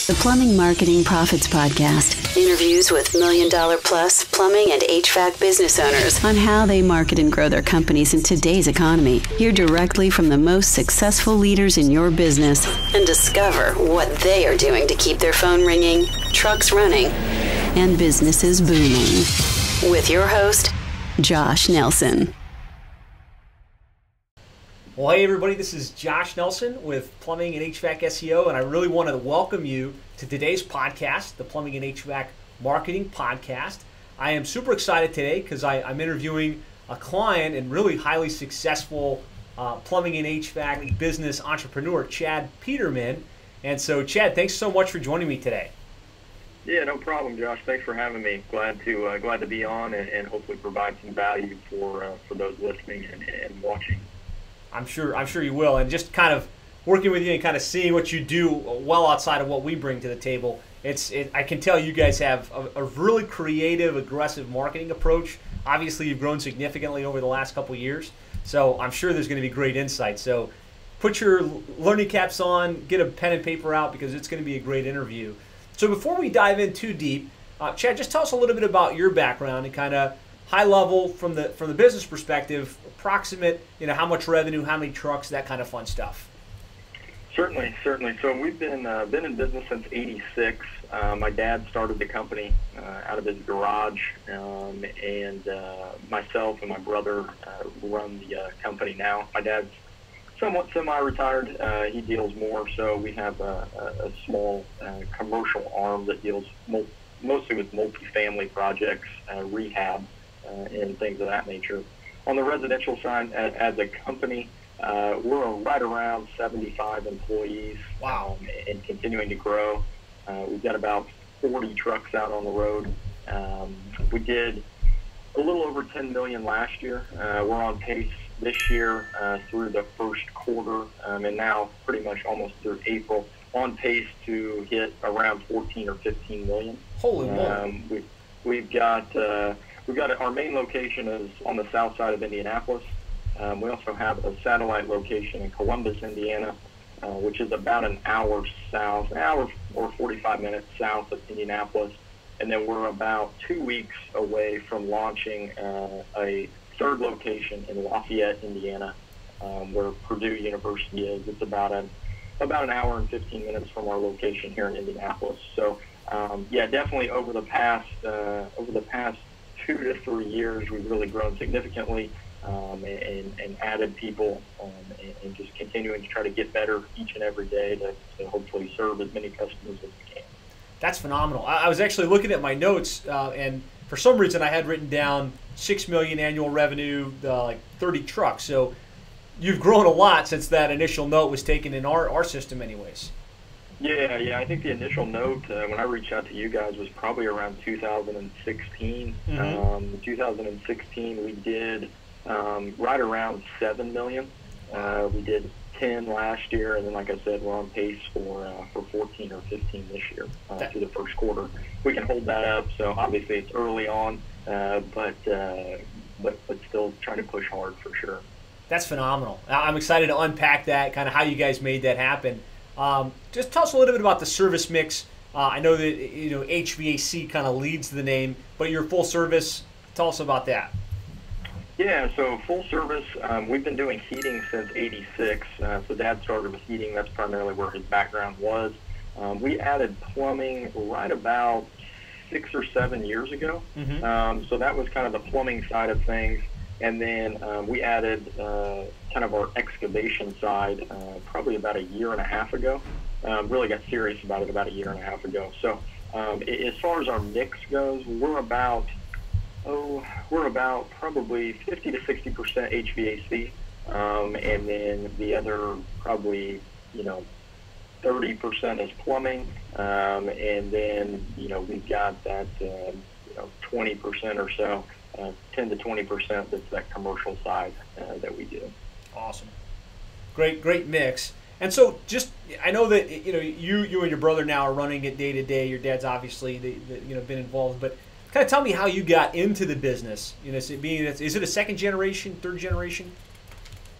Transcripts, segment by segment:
The Plumbing Marketing Profits Podcast. Interviews with $1 million plus plumbing and HVAC business owners on how they market and grow their companies in today's economy. Hear directly from the most successful leaders in your business and discover what they are doing to keep their phone ringing, trucks running, and businesses booming. With your host, Josh Nelson. Well, hey everybody, this is Josh Nelson with Plumbing and HVAC SEO, and I really want to welcome you to today's podcast, the Plumbing and HVAC Marketing Podcast. I am super excited today because I'm interviewing a client and really highly successful plumbing and HVAC business entrepreneur, Chad Peterman. And so, Chad, thanks so much for joining me today. Yeah, no problem, Josh. Thanks for having me. Glad to be on and hopefully provide some value for those listening and watching. I'm sure you will, and just kind of working with you and kind of seeing what you do well outside of what we bring to the table. I can tell you guys have a really creative, aggressive marketing approach. Obviously, you've grown significantly over the last couple of years, so I'm sure there's going to be great insights. So put your learning caps on, get a pen and paper out because it's going to be a great interview. So before we dive in too deep, Chad, just tell us a little bit about your background and kind of high level from the business perspective, approximate, how much revenue, how many trucks, that kind of fun stuff. Certainly. So we've been in business since '86. My dad started the company out of his garage, and myself and my brother run the company now. My dad's somewhat semi-retired. He deals more, so we have a small commercial arm that deals mostly with multifamily projects, rehab, and things of that nature. On the residential side, as a company, we're right around 75 employees. Wow. And continuing to grow. We've got about 40 trucks out on the road. We did a little over 10 million last year. We're on pace this year through the first quarter, and now pretty much almost through April, on pace to hit around 14 or 15 million. Holy moly. We've got our main location is on the south side of Indianapolis. We also have a satellite location in Columbus, Indiana, which is about an hour or 45 minutes south of Indianapolis. And then we're about 2 weeks away from launching a third location in Lafayette, Indiana, where Purdue University is. It's about an hour and 15 minutes from our location here in Indianapolis. So, definitely over the past 2 to 3 years, we've really grown significantly and added people and just continuing to try to get better each and every day to hopefully serve as many customers as we can. That's phenomenal. I was actually looking at my notes, and for some reason I had written down $6 million annual revenue, like 30 trucks. So you've grown a lot since that initial note was taken in our system anyways. Yeah. I think the initial note when I reached out to you guys was probably around 2016. Mm-hmm. 2016 we did right around 7 million. We did 10 last year, and then like I said, we're on pace for 14 or 15 this year through the first quarter. We can hold that up. So obviously it's early on, but still trying to push hard for sure. That's phenomenal. I'm excited to unpack that, kind of how you guys made that happen. Just tell us a little bit about the service mix. I know that HVAC kind of leads the name, but your full service, tell us about that. Yeah, so full service, we've been doing heating since '86. So Dad started with heating. That's primarily where his background was. We added plumbing right about 6 or 7 years ago. Mm-hmm. So that was kind of the plumbing side of things. And then we added kind of our excavation side probably about a year and a half ago. Really got serious about it about a year and a half ago. So as far as our mix goes, we're about probably 50 to 60% HVAC, and then the other probably 30% is plumbing, and then we've got that 20% or so, 10 to 20% that's that commercial side that we do. Awesome, great mix. And so, I know that you and your brother now are running it day to day. Your dad's obviously been involved, but kind of tell me how you got into the business. Is it a second generation, third generation?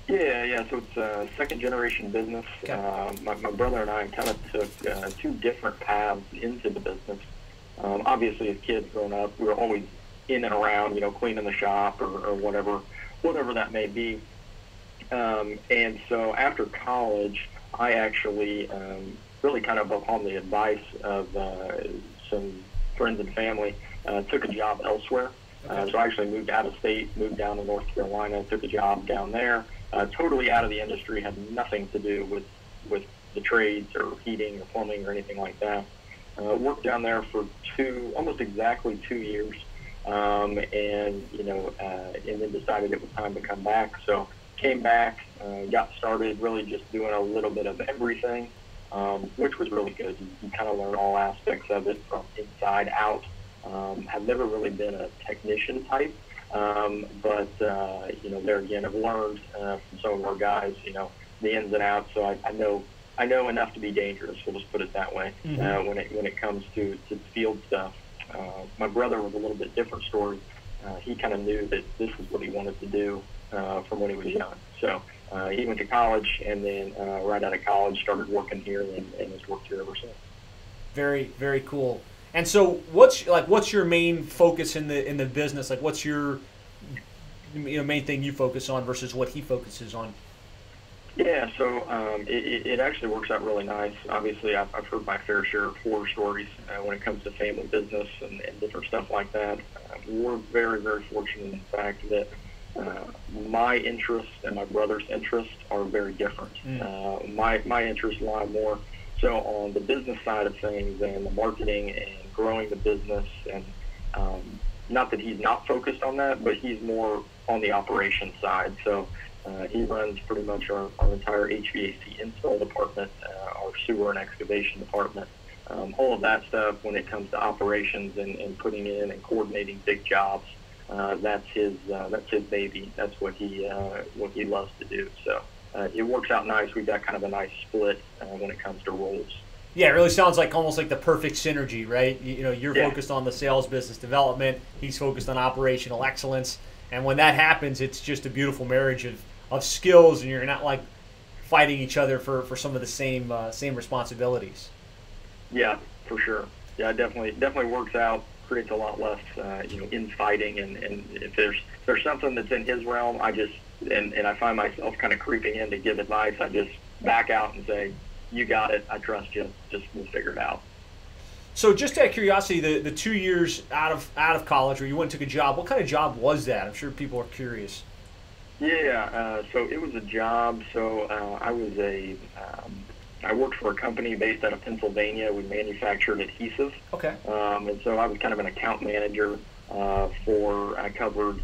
Yeah. So it's a second generation business. Okay. My brother and I kind of took two different paths into the business. Obviously, as kids growing up, we were always in and around, cleaning the shop or whatever that may be. And so after college, I actually really kind of upon the advice of some friends and family, took a job elsewhere. So I actually moved out of state, moved down to North Carolina, took a job down there, totally out of the industry, had nothing to do with the trades or heating or plumbing or anything like that. Worked down there for almost exactly 2 years, and then decided it was time to come back. So came back, got started really just doing a little bit of everything, which was really good. You kind of learn all aspects of it from inside out. I've never really been a technician type, but there again, I've learned from some of our guys, the ins and outs. So I know enough to be dangerous. We'll just put it that way. Mm-hmm. When it comes to field stuff, my brother was a little bit different story. He kind of knew that this is what he wanted to do from when he was young. So he went to college, and then right out of college started working here, and has worked here ever since. Very, very cool. And so, what's your main focus in the business? Like, what's your main thing you focus on versus what he focuses on? Yeah, so it actually works out really nice. Obviously, I've heard my fair share of horror stories when it comes to family business and different stuff like that. We're very, very fortunate in the fact that my interests and my brother's interests are very different. My interests lie more so on the business side of things and the marketing and growing the business, and not that he's not focused on that, but he's more on the operations side. So he runs pretty much our entire HVAC install department, our sewer and excavation department, all of that stuff when it comes to operations and putting in and coordinating big jobs. That's his baby. That's what he loves to do. So it works out nice. We've got kind of a nice split when it comes to roles. Yeah, it really sounds like almost like the perfect synergy, right? You're focused on the sales, business development. He's focused on operational excellence. And when that happens, it's just a beautiful marriage of skills, and you're not like fighting each other for some of the same responsibilities. Yeah, for sure. Yeah, it definitely works out. Creates a lot less, infighting. And if there's something that's in his realm, I find myself kind of creeping in to give advice. I just back out and say, "You got it. I trust you. Just we'll figure it out." So, just out of curiosity, the 2 years out of college where you went and took a job, what kind of job was that? I'm sure people are curious. Yeah, so it was a job. So I worked for a company based out of Pennsylvania. We manufactured adhesive. Okay. And so I was kind of an account manager I covered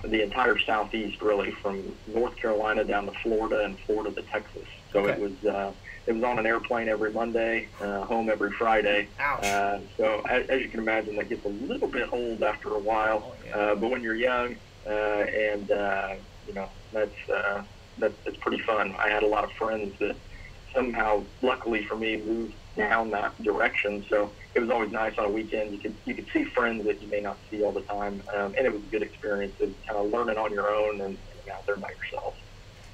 the entire Southeast, really, from North Carolina down to Florida and Florida to Texas. So okay. It was on an airplane every Monday, home every Friday. Ouch. So as you can imagine, that gets a little bit old after a while. Oh, yeah. But when you're young, that's pretty fun. I had a lot of friends that somehow, luckily for me, moved down that direction. So it was always nice on a weekend. You could see friends that you may not see all the time, and it was a good experience of kind of learning on your own and out there by yourself.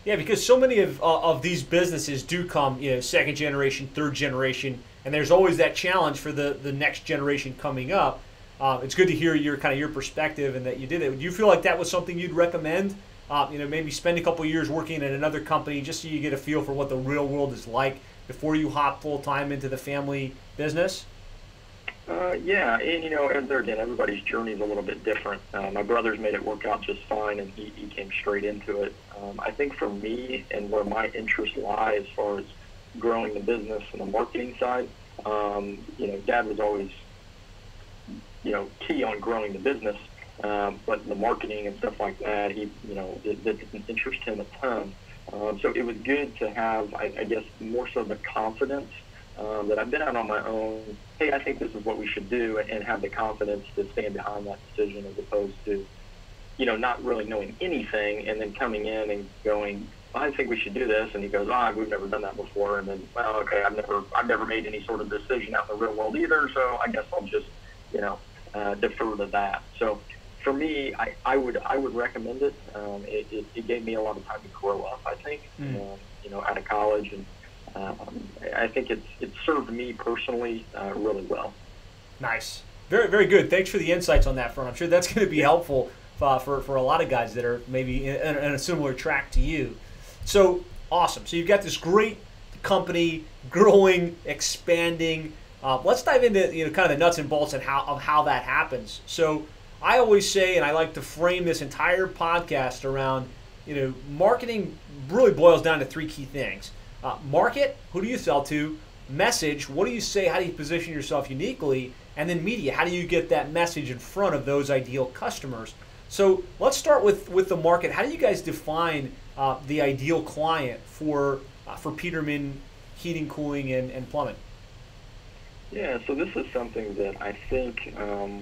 Yeah, because so many of these businesses do come, second generation, third generation, and there's always that challenge for the next generation coming up. It's good to hear your perspective and that you did it. Do you feel like that was something you'd recommend? Maybe spend a couple of years working at another company just so you get a feel for what the real world is like before you hop full time into the family business? Yeah, and there again, everybody's journey is a little bit different. My brother's made it work out just fine, and he came straight into it. I think for me and where my interests lie as far as growing the business and the marketing side, Dad was always, key on growing the business, but the marketing and stuff like that, that didn't interest him a ton. So it was good to have, I guess, more so the confidence that I've been out on my own. Hey, I think this is what we should do, and have the confidence to stand behind that decision, as opposed to, not really knowing anything and then coming in and going, I think we should do this, and he goes, we've never done that before, and then, well, okay, I've never made any sort of decision out in the real world either, so I guess I'll just, defer to that. So for me, I would recommend it. It gave me a lot of time to grow up, I think, out of college, and I think it served me personally really well. Nice. Very, very good. Thanks for the insights on that front. I'm sure that's going to be helpful for a lot of guys that are maybe in a similar track to you. So, awesome. So you've got this great company, growing, expanding. Let's dive into kind of the nuts and bolts of how that happens. So I always say, and I like to frame this entire podcast around, marketing really boils down to three key things. Market, who do you sell to? Message, what do you say? How do you position yourself uniquely? And then media, how do you get that message in front of those ideal customers? So let's start with the market. How do you guys define the ideal client for Peterman Heating, Cooling, and Plumbing? Yeah, so this is something that I think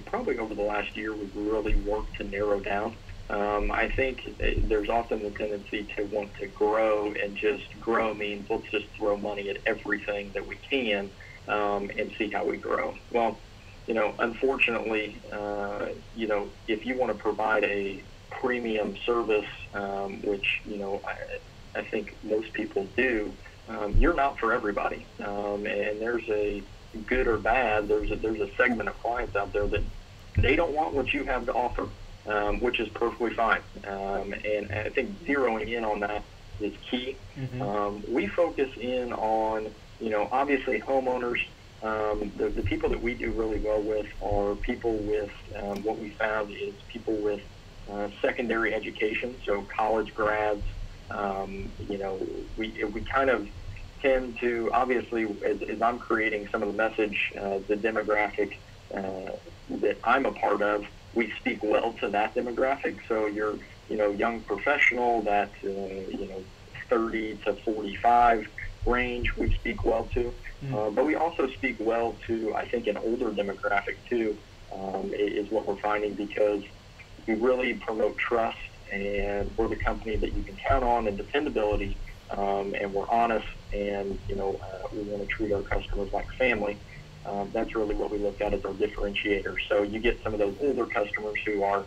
probably over the last year we've really worked to narrow down. I think there's often the tendency to want to grow, and just grow means let's just throw money at everything that we can and see how we grow. Well, unfortunately, if you want to provide a premium service, which, I think most people do, you're not for everybody. And there's a good or bad, there's a segment of clients out there that they don't want what you have to offer, which is perfectly fine. And I think zeroing in on that is key. We focus in on, obviously homeowners. The people that we do really well with are people with, what we found is people with secondary education, so college grads. We kind of tend to, obviously, as I'm creating some of the message, the demographic that I'm a part of, we speak well to that demographic. So you're, young professional, that, 30 to 45 range, we speak well to. But we also speak well to, I think, an older demographic too, is what we're finding, because we really promote trust, and we're the company that you can count on, and dependability, and we're honest, and we want to treat our customers like family. That's really what we look at as our differentiator. So you get some of those older customers who are,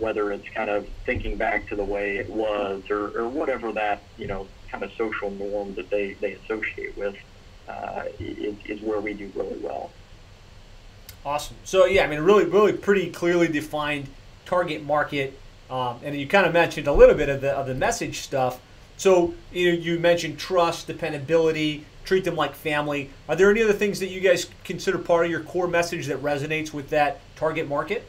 whether it's kind of thinking back to the way it was, or whatever that, kind of social norm that they associate with, is where we do really well. Awesome. So yeah, really, really pretty clearly defined target market, and you kind of mentioned a little bit of the message stuff. So you mentioned trust, dependability, treat them like family. Are there any other things that you guys consider part of your core message that resonates with that target market?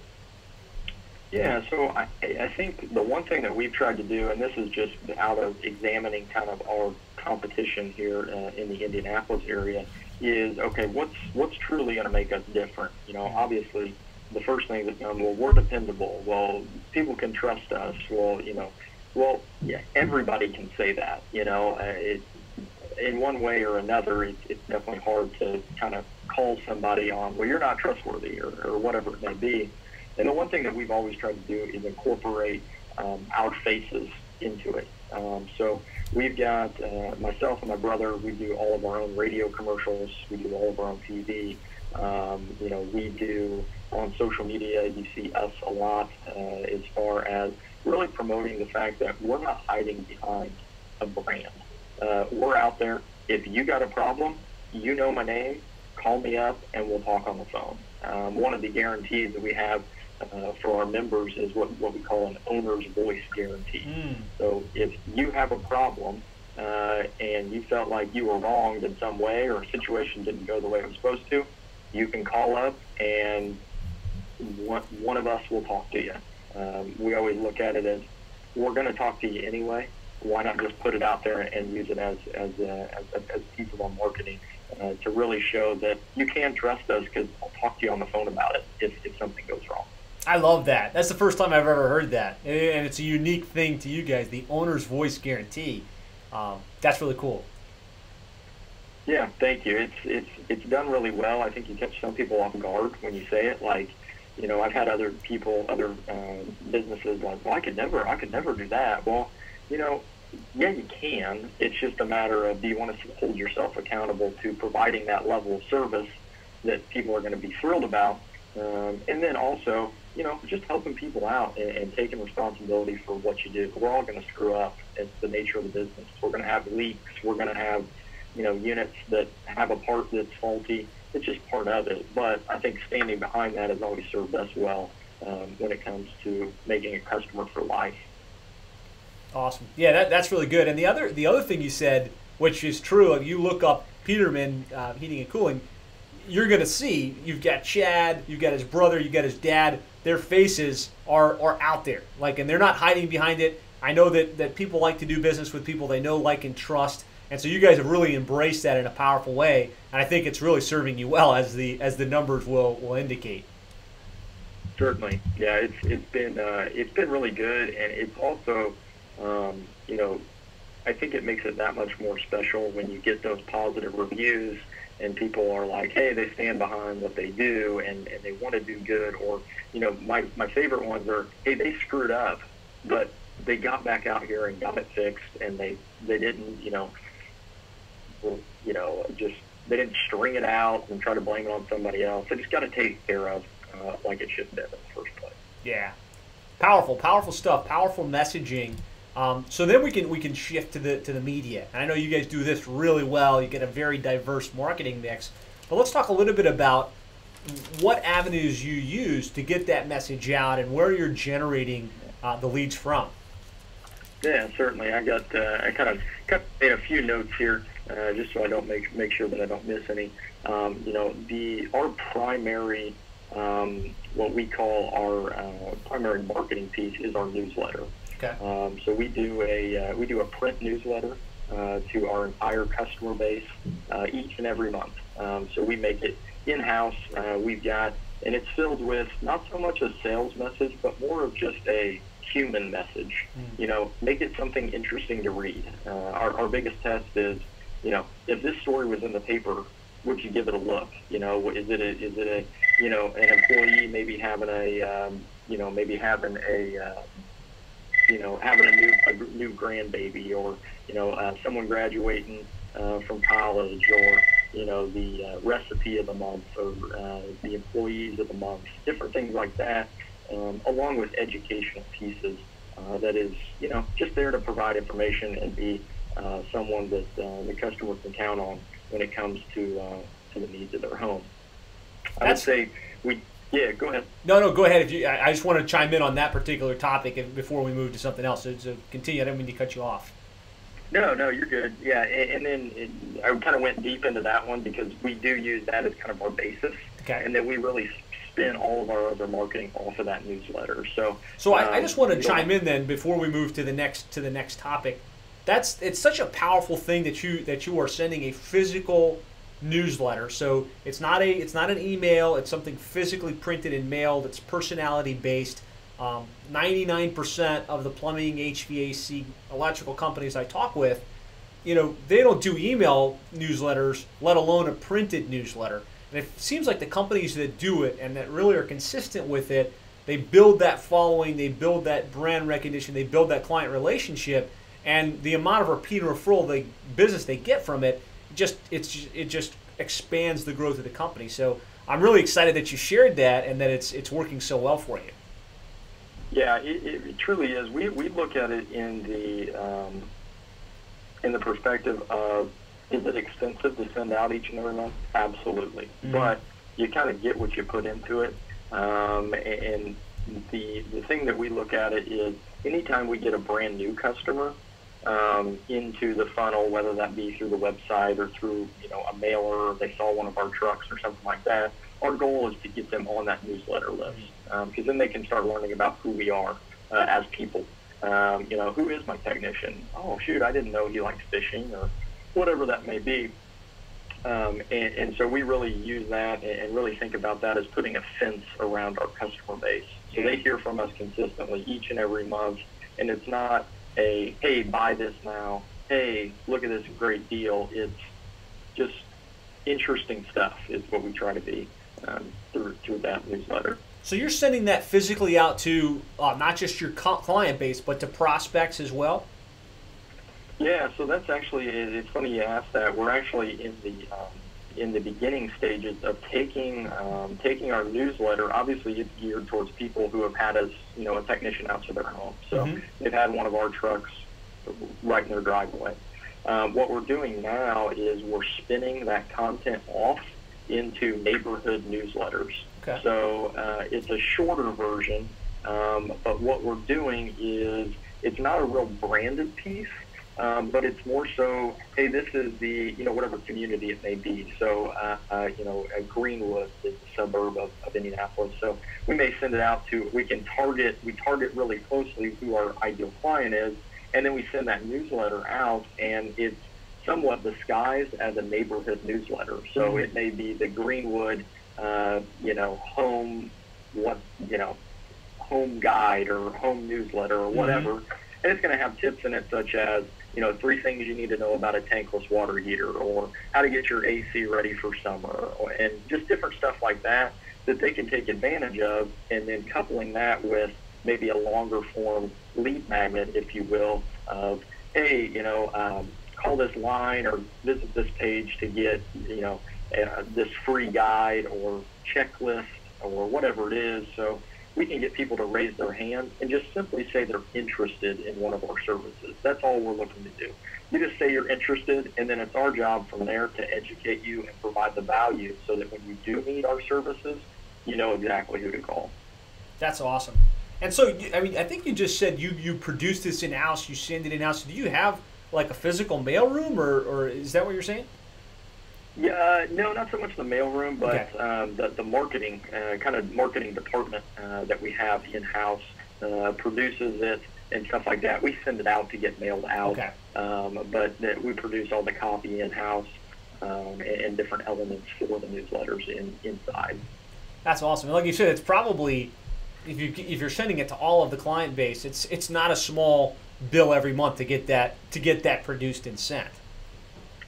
Yeah, so I think the one thing that we've tried to do, and this is just out of examining kind of our competition here in the Indianapolis area, is, okay, what's truly going to make us different? Obviously, the first thing that's done, well, we're dependable. Well, people can trust us. Well, yeah, everybody can say that. In one way or another, it's definitely hard to kind of call somebody on, well, you're not trustworthy, or whatever it may be. And the one thing that we've always tried to do is incorporate our faces into it. So we've got myself and my brother, we do all of our own radio commercials. We do all of our own TV. We do on social media, you see us a lot as far as really promoting the fact that we're not hiding behind a brand. We're out there. If you got a problem, my name, call me up, and we'll talk on the phone. One of the guarantees that we have for our members is what we call an owner's voice guarantee. So if you have a problem and you felt like you were wronged in some way, or a situation didn't go the way it was supposed to, you can call up, and one of us will talk to you. We always look at it as, we're going to talk to you anyway. Why not just put it out there and use it as a piece of our marketing to really show that you can trust us, because I'll talk to you on the phone about it if something goes wrong. I love that. That's the first time I've ever heard that, and it's a unique thing to you guys, the owner's voice guarantee. That's really cool. Yeah, thank you. It's done really well. I think you catch some people off guard when you say it. Like, I've had other businesses like, well, I could never do that. Well, yeah, you can. It's just a matter of, do you want to hold yourself accountable to providing that level of service that people are going to be thrilled about? And then also, just helping people out and taking responsibility for what you do. We're all going to screw up. It's the nature of the business. We're going to have leaks. We're going to have, units that have a part that's faulty. It's just part of it. But I think standing behind that has always served us well when it comes to making a customer for life. Awesome. Yeah, that's really good. And the other thing you said, which is true, if you look up Peterman Heating and Cooling, you're going to see you've got Chad, you've got his brother, you've got his dad. Their faces are out there, and they're not hiding behind it. I know that people like to do business with people they know, like, and trust, and so you guys have really embraced that in a powerful way. And I think it's really serving you well, as the numbers will indicate. Certainly, yeah. It's been really good, and it's also, I think it makes it that much more special when you get those positive reviews. And people are like, hey, they stand behind what they do, and they want to do good. Or, my favorite ones are, hey, they screwed up, but they got back out here and got it fixed, and they didn't, they didn't string it out and try to blame it on somebody else. They just got it taken care of like it should have been in the first place. Yeah, powerful stuff, powerful messaging. So then we can shift to the media. And I know you guys do this really well. You get a very diverse marketing mix. But let's talk a little bit about what avenues you use to get that message out and where you're generating the leads from. Yeah, certainly. I kind of made a few notes here just so I don't make sure that I don't miss any. Our primary what we call our primary marketing piece is our newsletter. Okay. So we do a print newsletter to our entire customer base each and every month. So we make it in-house. And it's filled with not so much a sales message, but more of just a human message. Make it something interesting to read. Our biggest test is, if this story was in the paper, would you give it a look? Is it an employee maybe having having a new grandbaby, or someone graduating from college, or the recipe of the month, or the employees of the month, different things like that, along with educational pieces that is just there to provide information and be someone that the customer can count on when it comes to the needs of their home. I would say Yeah, go ahead. No, go ahead. I just want to chime in on that particular topic before we move to something else. So continue. I didn't mean to cut you off. No, you're good. Yeah, and then I kind of went deep into that one because we do use that as kind of our basis. Okay. And then we really spin all of our other marketing off of that newsletter. So I just want to chime in then before we move to the next topic. It's such a powerful thing that you are sending a physical newsletter. So it's not an email. It's something physically printed and mailed. It's personality based. 99% of the plumbing, HVAC, electrical companies I talk with, they don't do email newsletters, let alone a printed newsletter. And it seems like the companies that do it and that really are consistent with it, they build that following, they build that brand recognition, they build that client relationship, and the amount of repeat and referral business they get from it, it just expands the growth of the company. So I'm really excited that you shared that and that it's working so well for you. Yeah, it truly is. We look at it in the perspective of, is it expensive to send out each and every month? Absolutely. Mm-hmm. But you kind of get what you put into it. And the thing that we look at it is, anytime we get a brand new customer into the funnel, whether that be through the website or through a mailer, or they saw one of our trucks or something like that, our goal is to get them on that newsletter list, because then they can start learning about who we are as people. Who is my technician? Oh, shoot, I didn't know he likes fishing, or whatever that may be. And so we really use that and really think about that as putting a fence around our customer base. So they hear from us consistently each and every month, and it's not a, hey, buy this now, hey, look at this great deal. It's just interesting stuff is what we try to be through that newsletter. So you're sending that physically out to not just your client base, but to prospects as well? Yeah, so that's actually, it's funny you asked that. We're actually in the in the beginning stages of taking our newsletter. Obviously, it's geared towards people who have had us, a technician out to their home. So they've had one of our trucks right in their driveway. What we're doing now is we're spinning that content off into neighborhood newsletters. Okay. So it's a shorter version, but what we're doing is it's not a real branded piece, but it's more so, hey, this is the, whatever community it may be. So, Greenwood is a suburb of Indianapolis. So we may send it out to, we target really closely who our ideal client is, and then we send that newsletter out, and it's somewhat disguised as a neighborhood newsletter. So it may be the Greenwood, home guide or home newsletter or whatever. And it's going to have tips in it such as, 3 things you need to know about a tankless water heater, or how to get your AC ready for summer, and just different stuff like that they can take advantage of, and then coupling that with maybe a longer form lead magnet, if you will, of, hey, call this line or visit this page to get, this free guide or checklist or whatever it is. So we can get people to raise their hand and just simply say they're interested in one of our services. That's all we're looking to do. You just say you're interested, and then it's our job from there to educate you and provide the value so that when you do need our services, you know exactly who to call. That's awesome. And so, I think you just said you produce this in-house, you send it in-house. Do you have like a physical mailroom, or is that what you're saying? Yeah, no, not so much the mailroom, but the marketing marketing department that we have in-house produces it and stuff like that. We send it out to get mailed out, but we produce all the copy in-house and different elements for the newsletters inside. That's awesome. Like you said, it's probably, if you're sending it to all of the client base, it's not a small bill every month to get that produced and sent.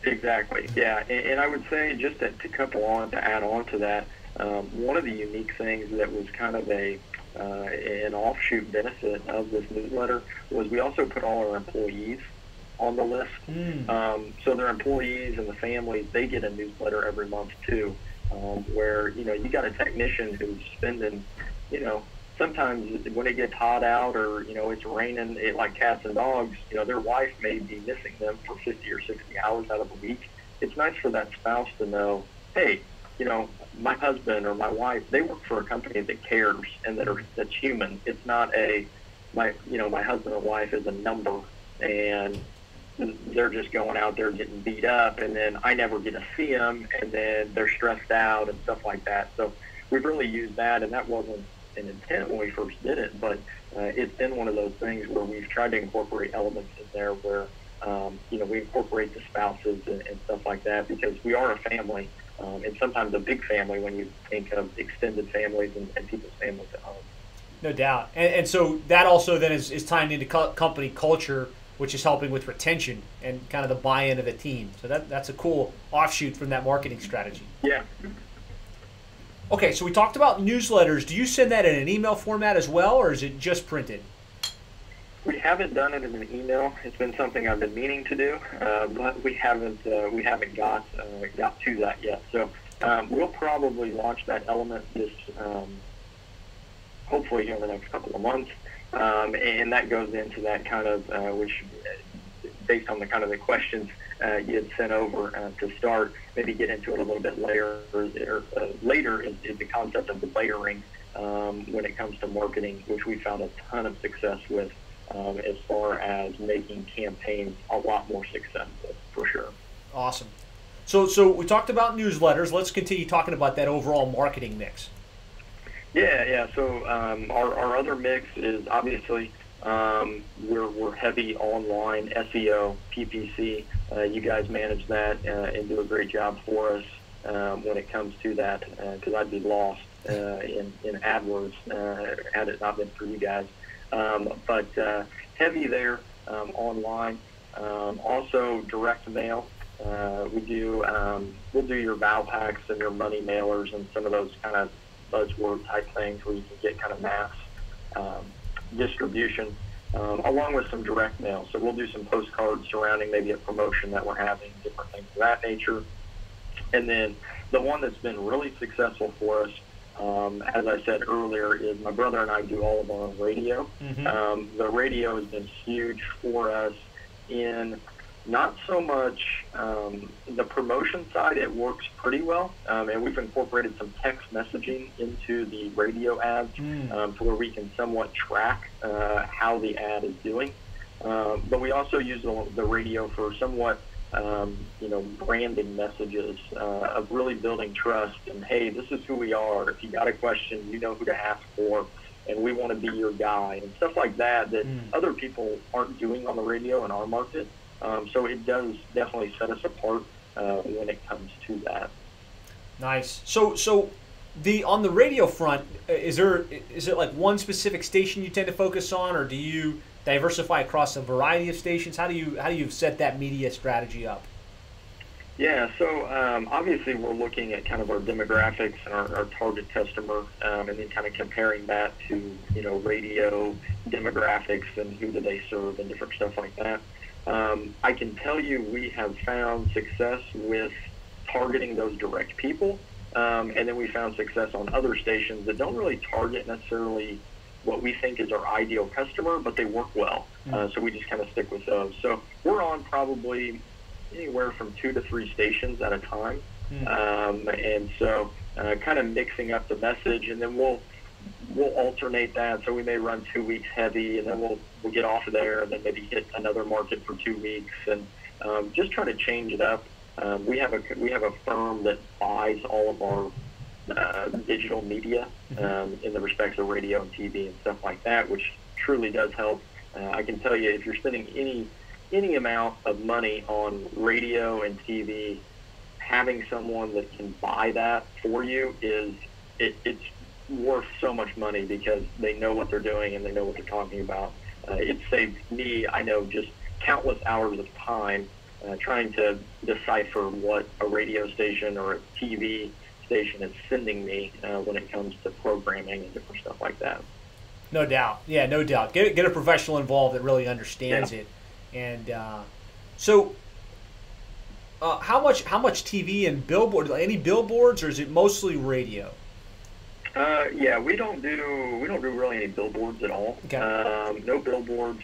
Exactly, yeah. And I would say, just to add on to that, one of the unique things that was kind of an offshoot benefit of this newsletter was we also put all our employees on the list. So their employees and the families, they get a newsletter every month too, where, you got a technician who's spending, sometimes when it gets hot out or, it's raining like cats and dogs, their wife may be missing them for 50 or 60 hours out of a week. It's nice for that spouse to know, hey, my husband or my wife, they work for a company that cares and that's human. It's not my husband or wife is a number and they're just going out there getting beat up, and then I never get to see them, and then they're stressed out and stuff like that. So we've really used that, and that wasn't an intent when we first did it, but it's been one of those things where we've tried to incorporate elements in there where we incorporate the spouses and stuff like that, because we are a family, and sometimes a big family when you think of extended families and people's families at home. No doubt. And so that also then is tying into company culture, which is helping with retention and kind of the buy-in of the team. So that's a cool offshoot from that marketing strategy. Yeah. Okay, so we talked about newsletters. Do you send that in an email format as well, or is it just printed? We haven't done it in an email. It's been something I've been meaning to do, but we haven't got to that yet. So we'll probably launch that element this hopefully in the next couple of months, and that goes into that kind of which, based on the kind of the questions you had sent over to start, maybe get into it a little bit later. Later is the concept of the layering when it comes to marketing, which we found a ton of success with as far as making campaigns a lot more successful, for sure. Awesome. So we talked about newsletters. Let's continue talking about that overall marketing mix. Yeah. So our other mix is obviously we're heavy online SEO, PPC. You guys manage that and do a great job for us when it comes to that, because I'd be lost in AdWords had it not been for you guys. But heavy there online. Also direct mail. We'll do your Val packs and your money mailers and some of those kind of buzzword type things where you can get kind of mass distribution, along with some direct mail. So we'll do some postcards surrounding maybe a promotion that we're having, different things of that nature. And then the one that's been really successful for us, as I said earlier, is my brother and I do all of our own radio. The radio has been huge for us in not so much the promotion side. It works pretty well, and we've incorporated some text messaging into the radio ads to where we can somewhat track how the ad is doing. But we also use the radio for somewhat branding messages of really building trust. And hey, this is who we are. If you got a question, you know who to ask for, and we want to be your guy, and stuff like that other people aren't doing on the radio in our market. So it does definitely set us apart when it comes to that. Nice. So on the radio front, is it like one specific station you tend to focus on, or do you diversify across a variety of stations? How do you set that media strategy up? Yeah, so obviously we're looking at kind of our demographics and our target customer, and then kind of comparing that to radio demographics and who do they serve and different stuff like that. I can tell you we have found success with targeting those direct people, and then we found success on other stations that don't really target necessarily what we think is our ideal customer, but they work well. So we just kind of stick with those. So we're on probably anywhere from 2 to 3 stations at a time, and so kind of mixing up the message, and then we'll alternate that. So we may run 2 weeks heavy, and then we'll get off of there, and then maybe hit another market for 2 weeks, and just try to change it up. We have a firm that buys all of our digital media in the respects of radio and TV and stuff like that, which truly does help. I can tell you, if you're spending any amount of money on radio and TV, having someone that can buy that for you it's worth so much money, because they know what they're doing and they know what they're talking about. It saved me, I know, just countless hours of time trying to decipher what a radio station or a TV station is sending me when it comes to programming and different stuff like that. No doubt. Yeah, no doubt. Get a professional involved that really understands it. And so how much TV and billboard? Any billboards, or is it mostly radio? Yeah, we don't do really any billboards at all. Okay. No billboards.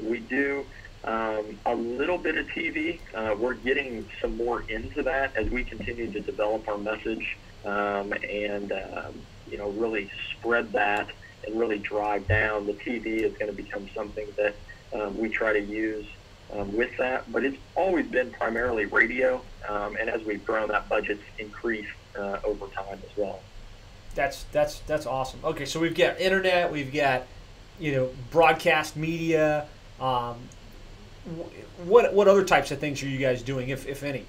We do a little bit of TV. We're getting some more into that as we continue to develop our message and really spread that and really drive down. The TV is going to become something that we try to use with that, but it's always been primarily radio, and as we've grown, that budget's increased over time as well. That's awesome. Okay, so we've got internet, we've got broadcast media. What other types of things are you guys doing, if any?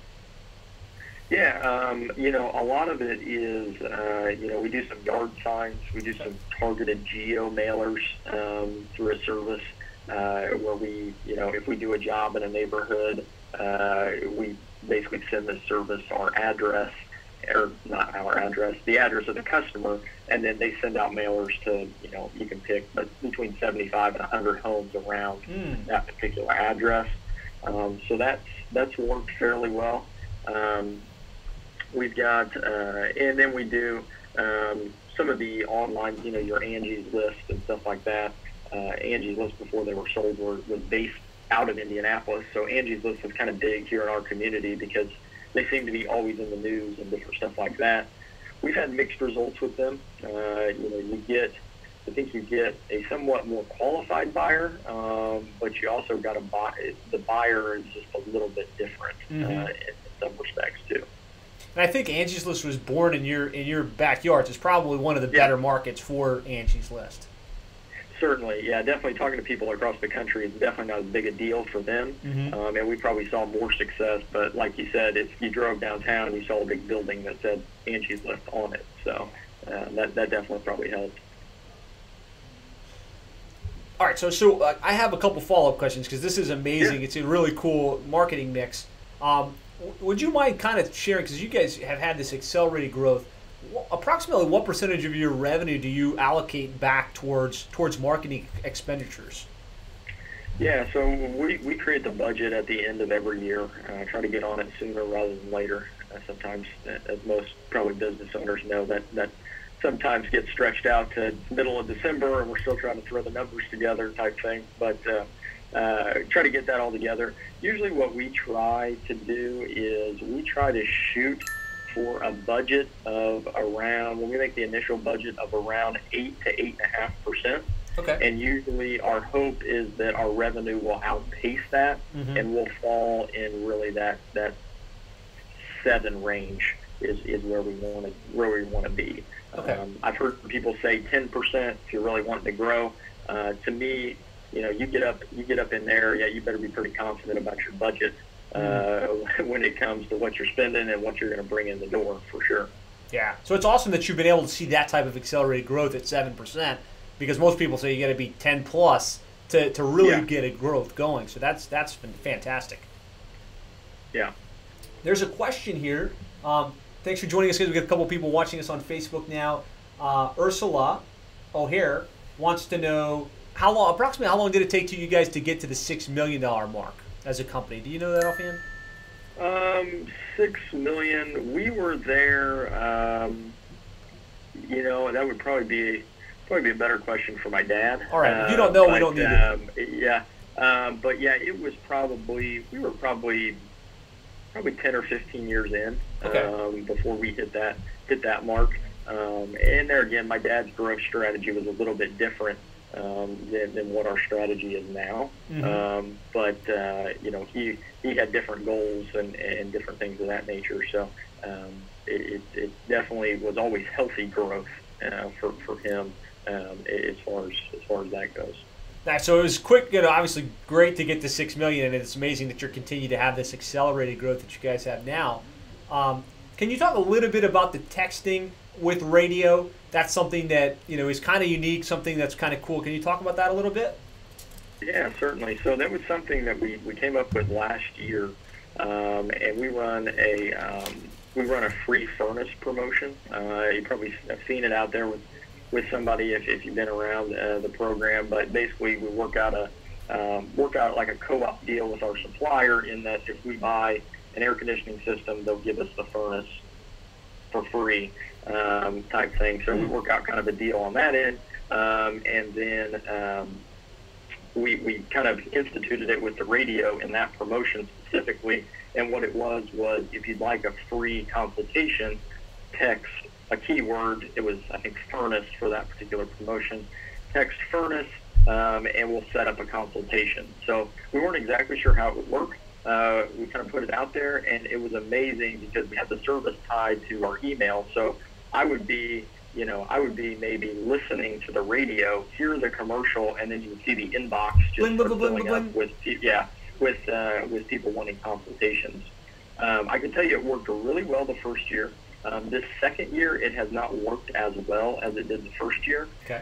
Yeah, a lot of it is, we do some yard signs, we do some targeted geo mailers through a service where we, if we do a job in a neighborhood, we basically send the service our address, or not our address, the address of the customer, and then they send out mailers to, you can pick between 75 and 100 homes around that particular address. So that's worked fairly well. We've got, and then we do some of the online, your Angie's List and stuff like that. Angie's List, before they were sold, was based out of Indianapolis. So Angie's List was kind of big here in our community because they seem to be always in the news and different stuff like that. We've had mixed results with them. I think you get a somewhat more qualified buyer, but you also got the buyer is just a little bit different in some respects too. And I think Angie's List was born in your backyard. It's probably one of the better markets for Angie's List. Certainly, yeah, definitely talking to people across the country is definitely not as big a deal for them, and we probably saw more success. But like you said, if you drove downtown and you saw a big building that said Angie's List on it, so that definitely probably helped. All right, so I have a couple follow-up questions because this is amazing. Yeah. It's a really cool marketing mix. Would you mind kind of sharing, because you guys have had this accelerated growth, approximately what percentage of your revenue do you allocate back towards marketing expenditures? Yeah, so we create the budget at the end of every year. Try to get on it sooner rather than later. Sometimes, as most probably business owners know, that sometimes gets stretched out to middle of December, and we're still trying to throw the numbers together type thing. But try to get that all together. Usually what we try to do is we try to shoot for a budget of around, when we make the initial budget of around 8 to 8.5%. Okay. And usually our hope is that our revenue will outpace that, and we'll fall in really that 7 range is where we want to be. Okay. I've heard people say 10% if you're really wanting to grow. To me, you get up in there, you better be pretty confident about your budget when it comes to what you're spending and what you're going to bring in the door, for sure. Yeah. So it's awesome that you've been able to see that type of accelerated growth at 7%, because most people say you got to be 10 plus to really get a growth going. So that's been fantastic. Yeah. There's a question here. Thanks for joining us, guys. We've got a couple people watching us on Facebook now. Ursula O'Hare wants to know approximately how long did it take you guys to get to the $6 million mark as a company? Do you know that offhand? $6 million. We were there. That would probably be a better question for my dad. All right. If you don't know, we don't need it. Yeah. But yeah, it was we were probably 10 or 15 years in before we hit that mark. And there again, my dad's growth strategy was a little bit different than what our strategy is now. But he had different goals and different things of that nature. So it definitely was always healthy growth for him as far as that goes. So it was quick, obviously great to get to $6 million, and it's amazing that you're continuing to have this accelerated growth that you guys have now. Can you talk a little bit about the texting with radio? That's something that is kind of unique, something that's kind of cool. Can you talk about that a little bit? Yeah, certainly. So that was something that we came up with last year, and we run a free furnace promotion. You probably have seen it out there with somebody if you've been around the program. But basically, we work out like a co-op deal with our supplier, in that if we buy an air conditioning system, they'll give us the furnace for free, type thing. So we work out kind of a deal on that end, and then we kind of instituted it with the radio in that promotion specifically. And what it was if you'd like a free consultation, text a keyword. It was, I think, furnace for that particular promotion. Text furnace, and we'll set up a consultation. So we weren't exactly sure how it would work. We kind of put it out there, and it was amazing because we had the service tied to our email. So I would be maybe listening to the radio, hear the commercial, and then you would see the inbox just filling up with people wanting consultations. I can tell you it worked really well the first year. This second year, it has not worked as well as it did the first year. Okay.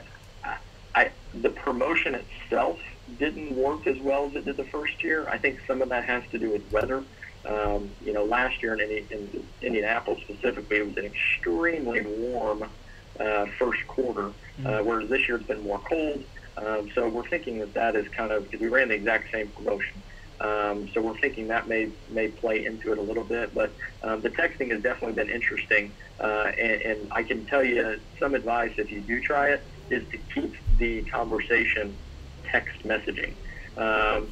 The promotion itself didn't work as well as it did the first year. I think some of that has to do with weather. Last year in Indianapolis specifically, it was an extremely warm first quarter, whereas this year it's been more cold. So we're thinking that is kind of, because we ran the exact same promotion. So we're thinking that may play into it a little bit, but the texting has definitely been interesting. And I can tell you some advice, if you do try it, is to keep the conversation text messaging.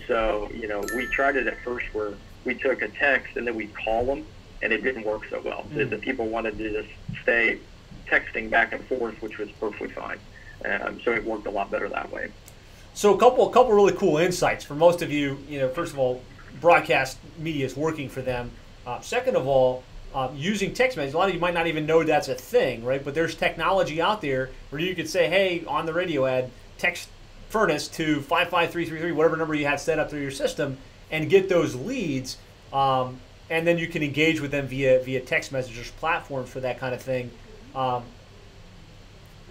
So we tried it at first where we took a text and then we'd call them, and it didn't work so well. The people wanted to just stay texting back and forth, which was perfectly fine. So it worked a lot better that way. So a couple really cool insights for most of you. First of all, broadcast media is working for them. Second of all, using text messages. A lot of you might not even know that's a thing, right? But there's technology out there where you could say, hey, on the radio ad, text furnace to 55333, whatever number you had set up through your system, and get those leads. And then you can engage with them via text messages platforms for that kind of thing.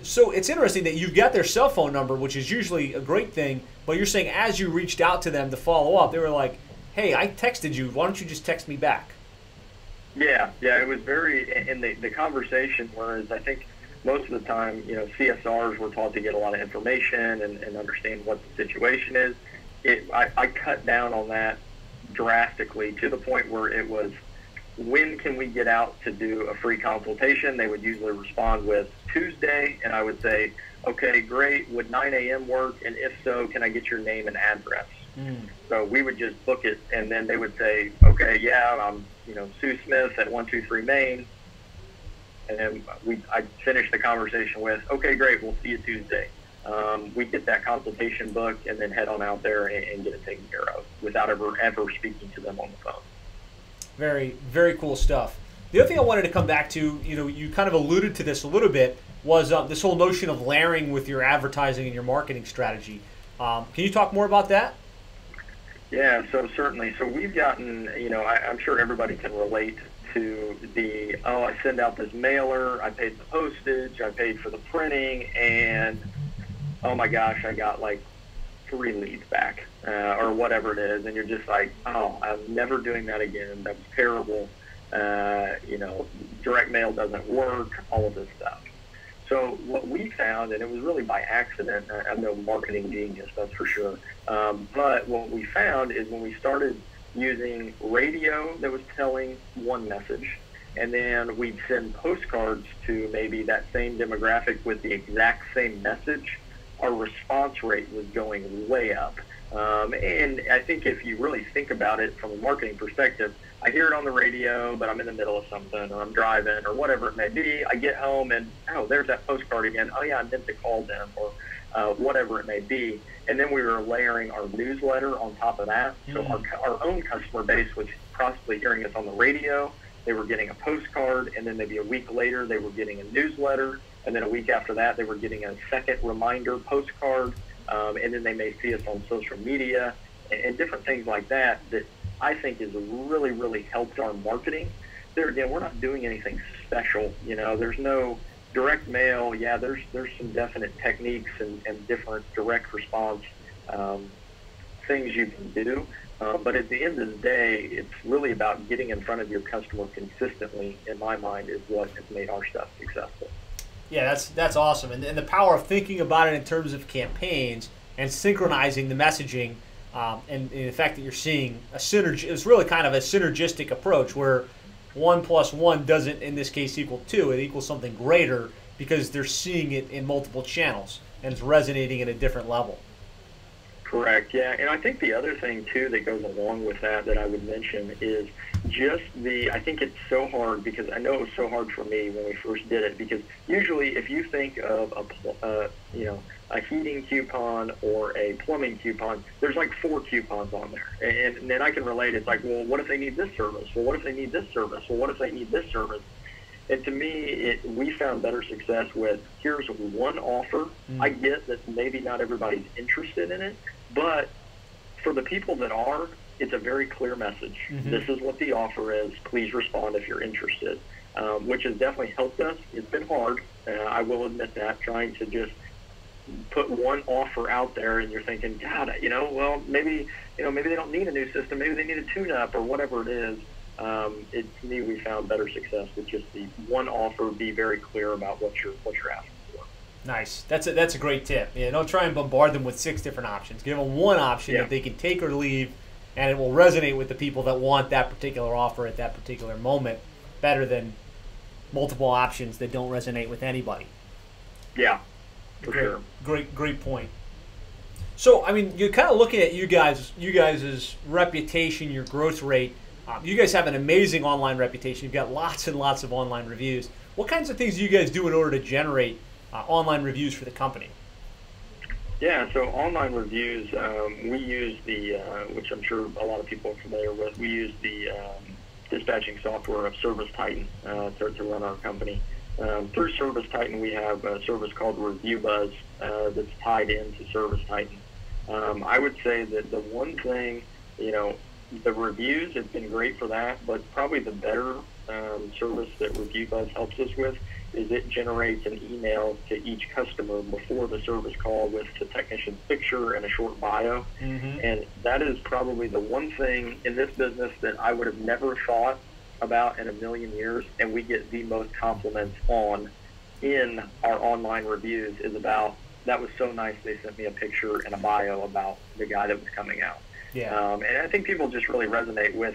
So it's interesting that you've got their cell phone number, which is usually a great thing, but you're saying as you reached out to them to follow up, they were like, hey, I texted you. Why don't you just text me back? Yeah, it was very, and the conversation was, I think most of the time, CSRs were taught to get a lot of information and understand what the situation is. I cut down on that drastically to the point where it was when can we get out to do a free consultation? They would usually respond with Tuesday, and I would say, okay, great. Would 9 a.m. work? And if so, can I get your name and address? So we would just book it, and then they would say, okay, yeah, I'm, Sue Smith at 123 Main. And then I'd finish the conversation with, okay, great, we'll see you Tuesday. We get that consultation booked and then head on out there and get it taken care of without ever speaking to them on the phone. Very, very cool stuff. The other thing I wanted to come back to, you kind of alluded to this a little bit, was this whole notion of layering with your advertising and your marketing strategy. Can you talk more about that? Yeah, so certainly. So we've gotten, I'm sure everybody can relate to I send out this mailer, I paid the postage, I paid for the printing, and oh my gosh, I got like 3 leads back, or whatever it is, and you're just like, oh, I'm never doing that again. That was terrible. Direct mail doesn't work, all of this stuff. So what we found, and it was really by accident, I'm no marketing genius, that's for sure, but what we found is when we started using radio that was telling one message, and then we'd send postcards to maybe that same demographic with the exact same message, our response rate was going way up. And I think if you really think about it from a marketing perspective, I hear it on the radio, but I'm in the middle of something, or I'm driving, or whatever it may be. I get home and, oh, there's that postcard again. Oh, yeah, I meant to call them, or whatever it may be. And then we were layering our newsletter on top of that. So our own customer base was possibly hearing us on the radio. They were getting a postcard, and then maybe a week later they were getting a newsletter, and then a week after that they were getting a second reminder postcard, and then they may see us on social media and different things like that I think has really, really helped our marketing. There again, we're not doing anything special. There's no direct mail. Yeah, there's some definite techniques and different direct response things you can do. But at the end of the day, it's really about getting in front of your customer consistently, in my mind, is what has made our stuff successful. Yeah, that's awesome. And the power of thinking about it in terms of campaigns and synchronizing the messaging, and the fact that you're seeing a synergy, it's really kind of a synergistic approach where 1 + 1 doesn't, in this case, equal 2. It equals something greater because they're seeing it in multiple channels and it's resonating at a different level. Correct, yeah. And I think the other thing, too, that goes along with that I would mention is just I think it's so hard, because I know it was so hard for me when we first did it, because usually if you think of a heating coupon or a plumbing coupon, there's like 4 coupons on there. And then I can relate. It's like, well, what if they need this service? Well, what if they need this service? Well, what if they need this service? And to me, we found better success with, here's one offer. I get that maybe not everybody's interested in it, but for the people that are, it's a very clear message. This is what the offer is. Please respond if you're interested, which has definitely helped us. It's been hard. I will admit that, trying to just put one offer out there, and you're thinking, God, well, maybe they don't need a new system. Maybe they need a tune-up or whatever it is. To me, we found better success with just the one offer. Be very clear about what you're asking for. Nice. That's a great tip. Yeah, don't try and bombard them with 6 different options. Give them one option that they can take or leave, and it will resonate with the people that want that particular offer at that particular moment better than multiple options that don't resonate with anybody. Yeah, for sure. Great point. So, I mean, you're kind of looking at you guys' reputation, your growth rate. You guys have an amazing online reputation. You've got lots and lots of online reviews. What kinds of things do you guys do in order to generate online reviews for the company? Yeah, so online reviews, we use which I'm sure a lot of people are familiar with, we use the dispatching software of Service Titan to run our company. Through Service Titan, we have a service called Review Buzz that's tied into Service Titan. I would say that the one thing, the reviews have been great for that, but probably the better service that Review Buzz helps us with is it generates an email to each customer before the service call with the technician's picture and a short bio. And that is probably the one thing in this business that I would have never thought about in a million years, and we get the most compliments on in our online reviews is about, that was so nice, they sent me a picture and a bio about the guy that was coming out. And I think people just really resonate with,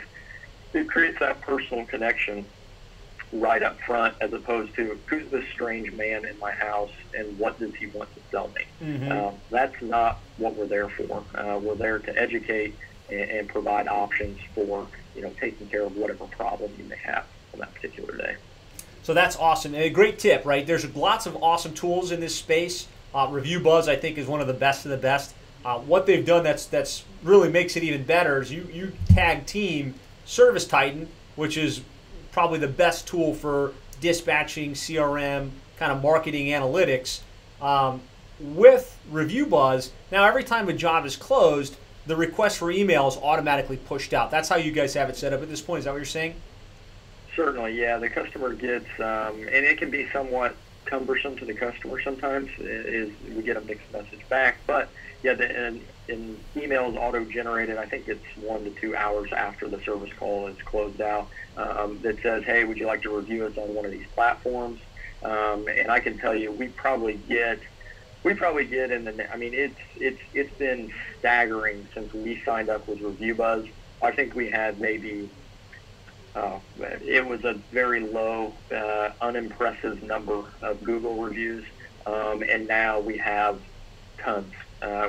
it creates that personal connection right up front, as opposed to who's this strange man in my house and what does he want to sell me. That's not what we're there for. We're there to educate and provide options for taking care of whatever problem you may have on that particular day. So that's awesome, and a great tip, right? There's lots of awesome tools in this space. Review Buzz, I think, is one of the best of the best. What they've done that's really makes it even better is you tag team Service Titan, which is probably the best tool for dispatching, CRM, kind of marketing analytics, with Review Buzz. Now, every time a job is closed, the request for email is automatically pushed out. That's how you guys have it set up at this point. Is that what you're saying? Certainly, yeah. The customer gets, and it can be somewhat cumbersome to the customer sometimes, is we get a mixed message back. But, yeah, in emails auto-generated, I think it's 1 to 2 hours after the service call is closed out, that says, hey, would you like to review us on one of these platforms? And I can tell you, we probably get in the, I mean, it's been staggering since we signed up with Review Buzz. I think we had maybe, it was a very low, unimpressive number of Google reviews, and now we have tons,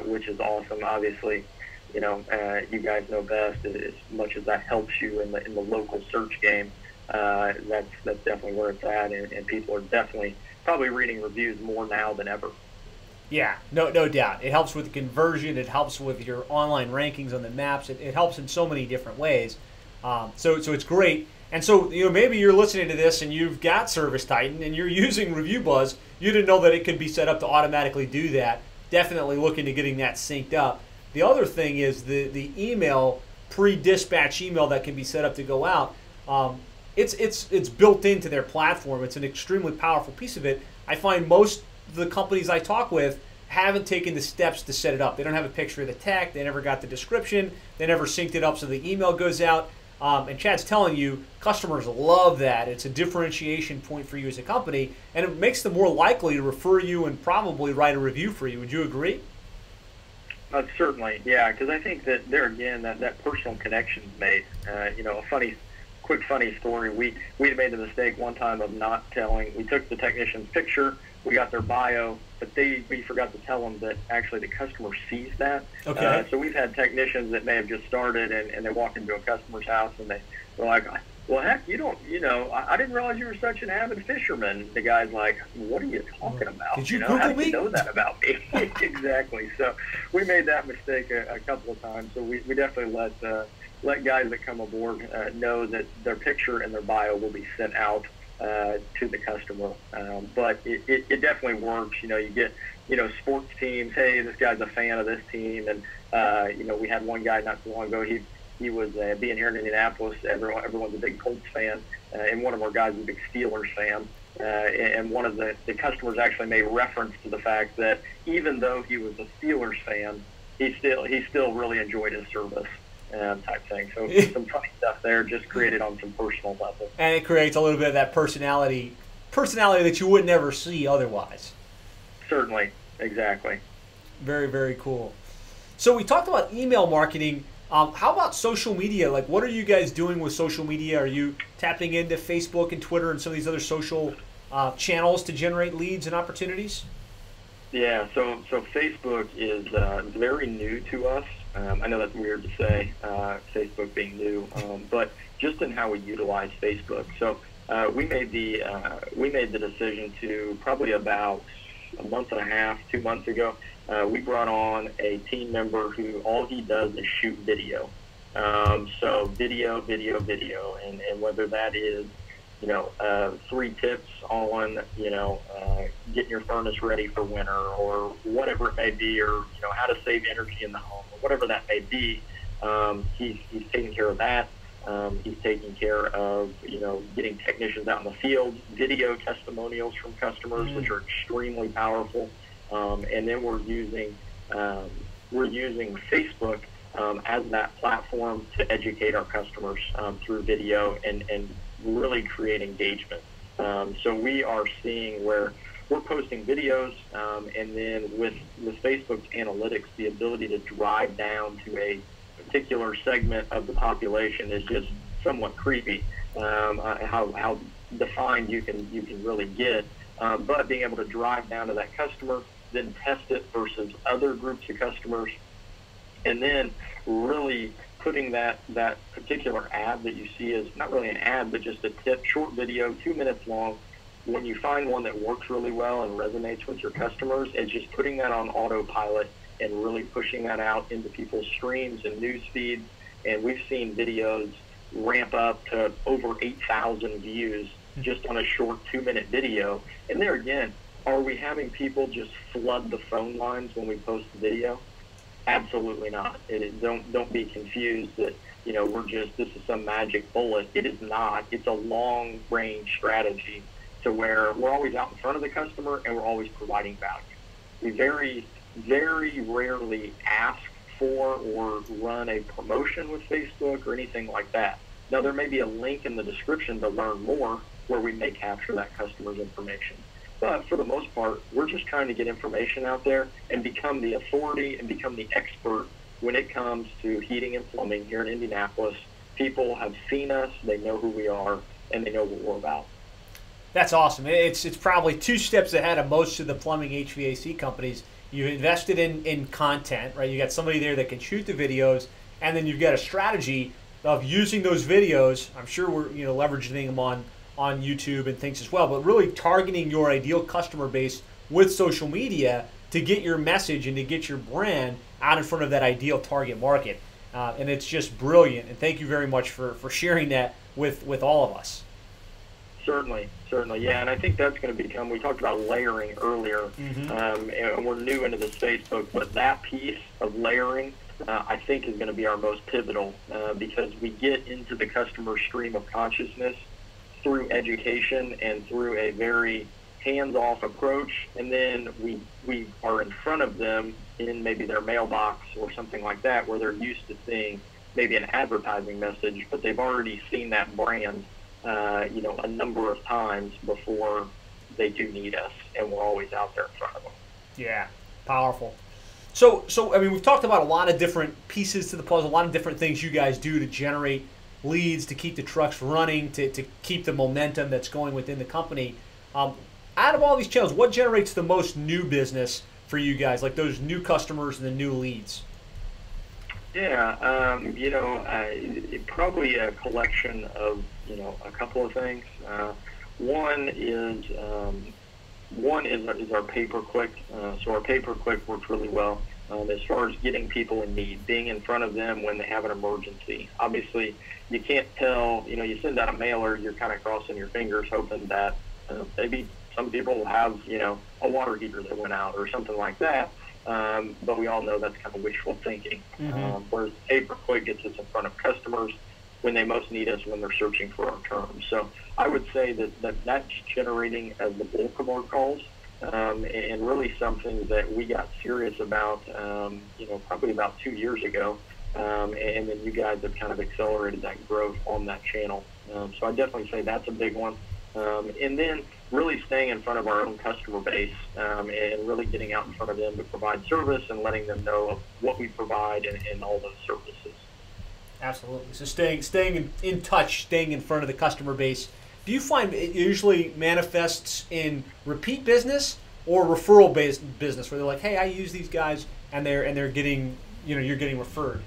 which is awesome. Obviously, you guys know best. As much as that helps you in the local search game, that's definitely where it's at, and people are definitely probably reading reviews more now than ever. Yeah, no doubt. It helps with the conversion. It helps with your online rankings on the maps. It helps in so many different ways. So it's great. And so maybe you're listening to this and you've got Service Titan and you're using Review Buzz. You didn't know that it could be set up to automatically do that. Definitely look into getting that synced up. The other thing is the email, pre-dispatch email that can be set up to go out. It's built into their platform. It's an extremely powerful piece of it. I find most of the companies I talk with haven't taken the steps to set it up. They don't have a picture of the tech. They never got the description. They never synced it up so the email goes out. And Chad's telling you, customers love that. It's a differentiation point for you as a company, and it makes them more likely to refer you and probably write a review for you. Would you agree? Certainly, yeah, because I think that there again, that personal connection is made. A quick funny story. We had made the mistake one time of not telling. We took the technician's picture, we got their bio, but we forgot to tell them that actually the customer sees that. Okay. So we've had technicians that may have just started and they walk into a customer's house and they were like, well, heck, I didn't realize you were such an avid fisherman. The guy's like, what are you talking about? Did you Google how did me? you know that about me? Exactly. So we made that mistake a couple of times. So we definitely let guys that come aboard know that their picture and their bio will be sent out to the customer. But it definitely works. You get, sports teams, hey, this guy's a fan of this team. And, we had one guy not too long ago, he was being here in Indianapolis, everyone's a big Colts fan, and one of our guys is a big Steelers fan. And one of the customers actually made reference to the fact that even though he was a Steelers fan, he still really enjoyed his service. Type thing. So some funny stuff there, just created on some personal level. And it creates a little bit of that personality that you would never see otherwise. Certainly, exactly. Very, very cool. So we talked about email marketing. How about social media? Like, what are you guys doing with social media? Are you tapping into Facebook and Twitter and some of these other social channels to generate leads and opportunities? Yeah, so Facebook is very new to us. I know that's weird to say, Facebook being new, but just in how we utilize Facebook. So we made the decision to probably about a month and a half, 2 months ago. We brought on a team member who all he does is shoot video. So video, and whether that is 3 tips on getting your furnace ready for winter, or whatever it may be, or how to save energy in the home, or whatever that may be. He's taking care of that. He's taking care of getting technicians out in the field, video testimonials from customers, which are extremely powerful. And then we're using Facebook as that platform to educate our customers through video and really create engagement. So we are seeing where we're posting videos, and then with Facebook's analytics, the ability to drive down to a particular segment of the population is just somewhat creepy, how defined you can really get. But being able to drive down to that customer, then test it versus other groups of customers, and then really putting that particular ad that you see as not really an ad, but just a tip, short video, 2 minutes long. When you find one that works really well and resonates with your customers, it's just putting that on autopilot and really pushing that out into people's streams and news feeds. And we've seen videos ramp up to over 8,000 views just on a short 2-minute video. And there again, are we having people just flood the phone lines when we post the video? Absolutely not. Don't be confused that, this is some magic bullet. It is not. It's a long range strategy to where we're always out in front of the customer and we're always providing value. We very, very rarely ask for or run a promotion with Facebook or anything like that. Now, there may be a link in the description to learn more where we may capture that customer's information. But for the most part, we're just trying to get information out there and become the authority and become the expert when it comes to heating and plumbing here in Indianapolis. People have seen us, they know who we are, and they know what we're about. That's awesome. It's probably 2 steps ahead of most of the plumbing HVAC companies. You invested in content, right? You got somebody there that can shoot the videos, and then you've got a strategy of using those videos. I'm sure we're leveraging them on YouTube and things as well, but really targeting your ideal customer base with social media to get your message and to get your brand out in front of that ideal target market. And it's just brilliant. And thank you very much for sharing that with all of us. Certainly, yeah, and I think that's going to become, we talked about layering earlier, and we're new into this Facebook, but that piece of layering, I think is going to be our most pivotal, because we get into the customer stream of consciousness through education and through a very hands-off approach, and then we are in front of them in maybe their mailbox or something like that, where they're used to seeing maybe an advertising message, but they've already seen that brand a number of times before they do need us, and we're always out there in front of them. Yeah, powerful. So I mean, we've talked about a lot of different pieces to the puzzle, a lot of different things you guys do to generate leads, to keep the trucks running, to keep the momentum that's going within the company. Out of all these channels, what generates the most new business for you guys, like those new customers and the new leads? Yeah, probably a collection of, a couple of things. One is our pay-per-click. So our pay-per-click works really well as far as getting people in need, being in front of them when they have an emergency. Obviously, you can't tell, you send out a mailer, you're kind of crossing your fingers hoping that maybe some people will have, a water heater that went out or something like that. But we all know that's kind of wishful thinking. Whereas pay-per-click gets us in front of customers when they most need us, when they're searching for our terms. So I would say that's generating the bulk of our calls, and really something that we got serious about, probably about 2 years ago. And then you guys have kind of accelerated that growth on that channel. So I definitely say that's a big one. And then really staying in front of our own customer base, and really getting out in front of them to provide service and letting them know of what we provide and all those services. Absolutely. So staying in touch, staying in front of the customer base. Do you find it usually manifests in repeat business or referral-based business, where they're like, hey, I use these guys, and they're getting, you're getting referred?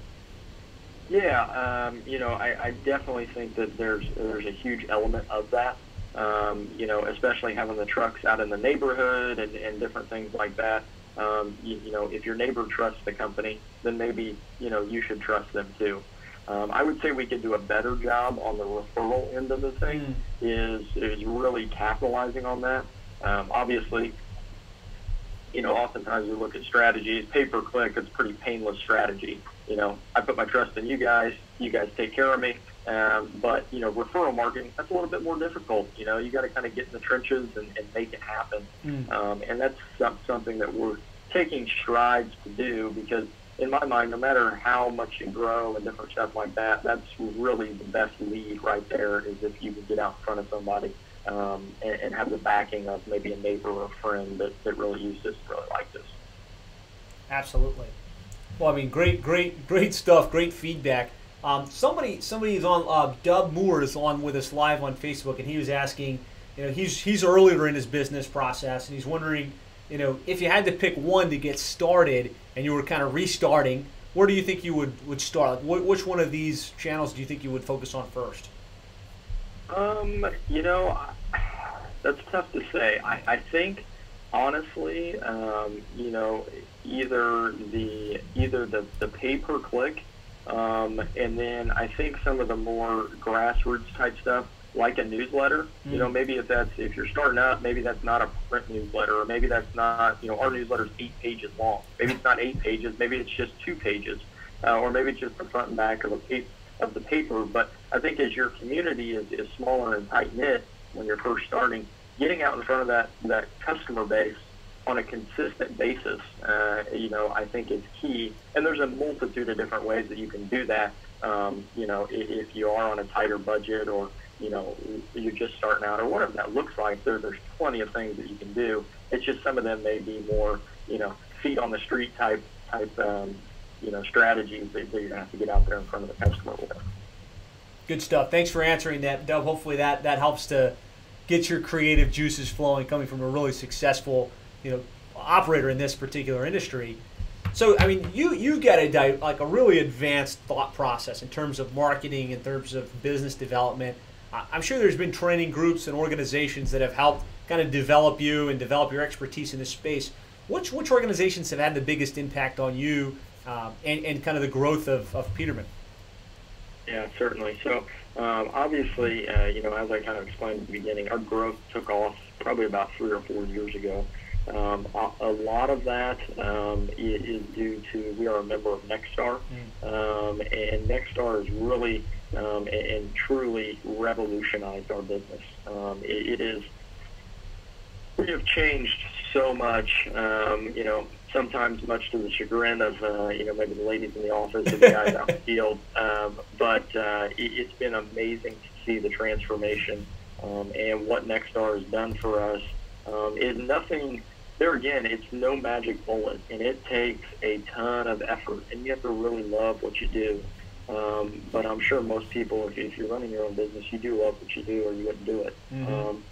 Yeah, I definitely think that there's a huge element of that. Especially having the trucks out in the neighborhood and different things like that. If your neighbor trusts the company, then maybe, you should trust them too. I would say we could do a better job on the referral end of the thing, is really capitalizing on that. Obviously, oftentimes we look at strategies, pay-per-click, it's a pretty painless strategy. I put my trust in you guys take care of me. But referral marketing, that's a little bit more difficult. You got to kind of get in the trenches and make it happen. And that's something that we're taking strides to do, because in my mind, no matter how much you grow and different stuff like that, that's really the best lead right there, is if you can get out in front of somebody and have the backing of maybe a neighbor or a friend that really used this, really liked this. Absolutely. Well, I mean, great stuff, great feedback. Somebody's on. Dub Moore is on with us live on Facebook, and he was asking, he's earlier in his business process, and he's wondering, if you had to pick one to get started, and you were kind of restarting, where do you think you would start? Like, which one of these channels do you think you would focus on first? That's tough to say. I think, honestly, either the pay-per-click, and then I think some of the more grassroots type stuff, like a newsletter. Maybe if you're starting out, maybe that's not a print newsletter, or maybe that's not, our newsletter's 8 pages long. Maybe it's not 8 pages, maybe it's just 2 pages, or maybe it's just the front and back of the paper. But I think as your community is smaller and tight-knit when you're first starting, getting out in front of that customer base on a consistent basis, I think is key. And there's a multitude of different ways that you can do that. If you are on a tighter budget, or you're just starting out, or whatever that looks like, there's plenty of things that you can do. It's just some of them may be more, feet on the street type strategies that you're gonna have to get out there in front of the customer with. Good stuff. Thanks for answering that, Dub. Hopefully that helps to get your creative juices flowing, coming from a really successful, operator in this particular industry. So, I mean, you got a really advanced thought process in terms of marketing, in terms of business development. I'm sure there's been training groups and organizations that have helped kind of develop you and develop your expertise in this space. Which organizations have had the biggest impact on you and kind of the growth of Peterman? Yeah, certainly. So obviously, as I kind of explained at the beginning, our growth took off probably about 3 or 4 years ago. A lot of that is due to, we are a member of Nexstar, and Nexstar has really and truly revolutionized our business. We have changed so much, sometimes much to the chagrin of, maybe the ladies in the office and the guys out in the field. But it's been amazing to see the transformation, and what Nexstar has done for us is nothing. There again, it's no magic bullet, and it takes a ton of effort, and you have to really love what you do. But I'm sure most people, if you're running your own business, you do love what you do, or you wouldn't do it.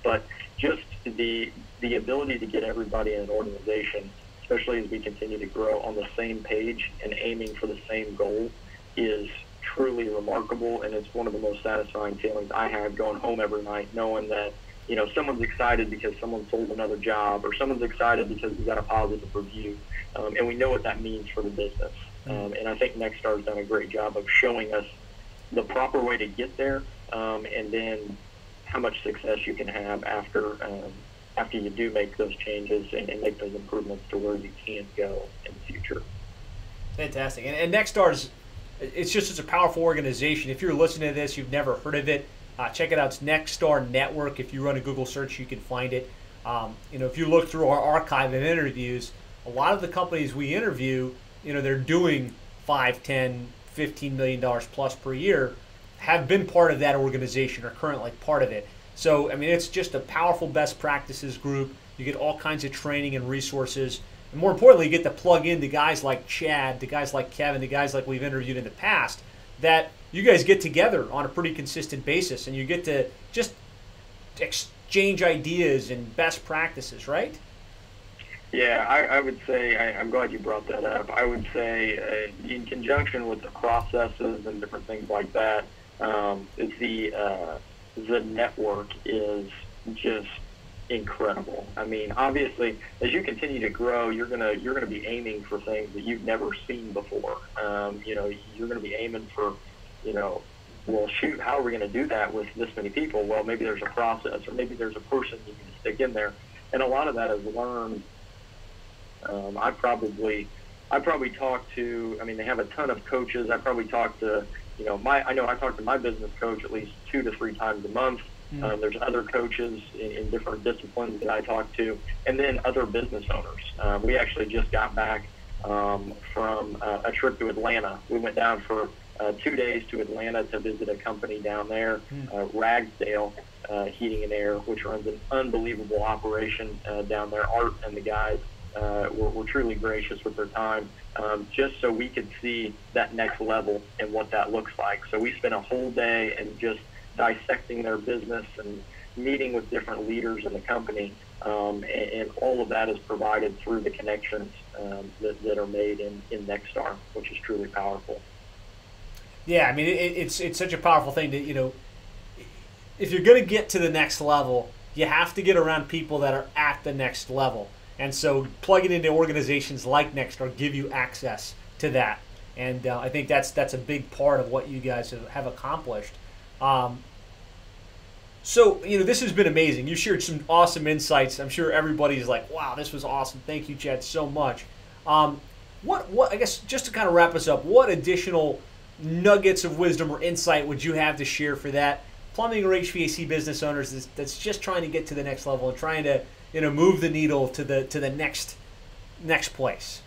But just the ability to get everybody in an organization, especially as we continue to grow, on the same page and aiming for the same goal, is truly remarkable, and it's one of the most satisfying feelings I have, going home every night knowing that someone's excited because someone sold another job, or someone's excited because we got a positive review, and we know what that means for the business. And I think Nexstar's done a great job of showing us the proper way to get there, and then how much success you can have after you do make those changes and make those improvements to where you can go in the future. Fantastic. And Nexstar's, it's just such a powerful organization. If you're listening to this, you've never heard of it, check it out. It's Nexstar Network. If you run a Google search, you can find it. If you look through our archive of interviews, a lot of the companies we interview, they're doing $5, $10, $15 million plus per year, have been part of that organization or currently part of it. So, I mean, it's just a powerful best practices group. You get all kinds of training and resources. And more importantly, you get to plug in the guys like Chad, the guys like Kevin, the guys like we've interviewed in the past, that you guys get together on a pretty consistent basis, and you get to just exchange ideas and best practices, right? Yeah, I would say, I'm glad you brought that up. I would say in conjunction with the processes and different things like that, the network is just incredible. I mean, obviously, as you continue to grow, you're gonna be aiming for things that you've never seen before. You're gonna be aiming for, well, shoot, how are we gonna do that with this many people? Well, maybe there's a process, or maybe there's a person you need to stick in there, and a lot of that is learned. I probably talk to, they have a ton of coaches. I probably talk to, I talk to my business coach at least 2 to 3 times a month. There's other coaches in different disciplines that I talk to, and then other business owners. We actually just got back from a trip to Atlanta. We went down for 2 days to Atlanta to visit a company down there, Ragsdale Heating and Air, which runs an unbelievable operation down there. Art and the guys were truly gracious with their time, just so we could see that next level and what that looks like. So we spent a whole day and just dissecting their business and meeting with different leaders in the company, and all of that is provided through the connections that are made in Nexstar, which is truly powerful. Yeah, I mean, it's such a powerful thing to, if you're going to get to the next level, you have to get around people that are at the next level. And so plugging into organizations like Nexstar give you access to that. And I think that's a big part of what you guys have accomplished. So, this has been amazing. You shared some awesome insights. I'm sure everybody's like, wow, this was awesome. Thank you, Chad, so much. What I guess, just to kind of wrap us up, what additional nuggets of wisdom or insight would you have to share for that plumbing or HVAC business owners that's just trying to get to the next level and trying to move the needle to the next place?